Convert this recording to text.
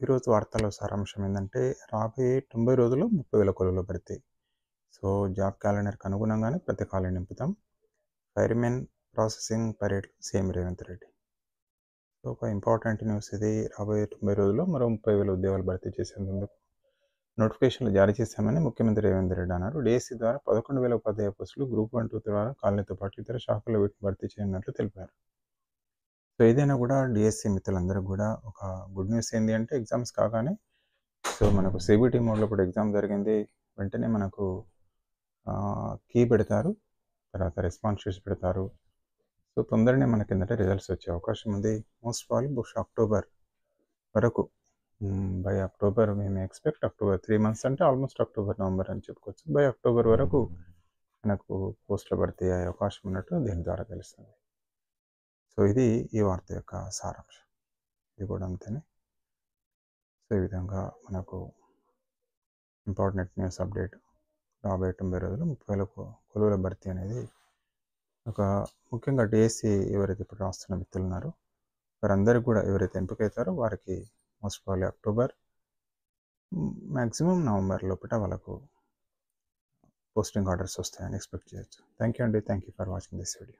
ఈరోజు వార్తల్లో సారాంశం ఏంటంటే రాబోయే 90 రోజుల్లో 30,000 కొలువుల భర్తీ. సో జాబ్ క్యాలెండర్కి అనుగుణంగానే ప్రతి ఖాళీ నింపుతాం. Firemen processing parade CM Revanth Reddy. So ఒక ఇంపార్టెంట్ న్యూస్ ఇది. రాబోయే 90 రోజుల్లో మరో 30,000 ఉద్యోగాలు భర్తీ చేసేందుకు నోటిఫికేషన్లు జారీ చేశామని ముఖ్యమంత్రి రేవంత్ రెడ్డి అన్నారు. డిఎస్సి ద్వారా 11,000 ఉపాధ్యాయ పోస్టులు గ్రూప్ 1, 2 ద్వారా కాలనీతో పాటు ఇతర శాఖల్లో వీటిని భర్తీ చేయనున్నట్లు తెలిపారు. సో ఏదైనా కూడా డిఎస్సి మిత్రులందరికీ కూడా ఒక గుడ్ న్యూస్ ఏంటి అంటే ఎగ్జామ్స్ కాగానే సో మనకు సిబిటి మోడ్లో ఇప్పుడు ఎగ్జామ్ జరిగింది. వెంటనే మనకు కీ పెడతారు, తర్వాత రెస్పాన్స్ షీట్స్ పెడతారు. సో తొందరనే మనకి ఏంటంటే రిజల్ట్స్ వచ్చే అవకాశం ఉంది. మోస్ట్ ప్రాబబ్లీ బహుశా అక్టోబర్ వరకు, బై అక్టోబర్ మేము ఎక్స్పెక్ట్ అక్టోబర్ 3 months అంటే ఆల్మోస్ట్ అక్టోబర్, నవంబర్ అని చెప్పుకోవచ్చు. బై అక్టోబర్ వరకు మనకు పోస్టులు భర్తీ అయ్యే అవకాశం ఉన్నట్టు దీని ద్వారా తెలుస్తుంది. సో ఇది ఈ వార్త యొక్క సారాంశం. ఇది కూడా అంతేనే. సో ఈ విధంగా మనకు ఇంపార్టెంట్ న్యూస్ అప్డేట్. రాబోయే 90 రోజులు 30,000 కొలువుల భర్తీ అనేది ఒక ముఖ్యంగా డిఎస్సి ఎవరైతే ఇప్పుడు రాస్తున్న వ్యక్తులు ఉన్నారో వారందరికీ కూడా ఎవరైతే ఎంపికవుతారో వారికి most probably October, maximum November లోపల వాళ్ళకు పోస్టింగ్ ఆర్డర్స్ వస్తాయని ఎక్స్పెక్ట్ చేయొచ్చు. థ్యాంక్ యూ అండి. Thank you for watching this video.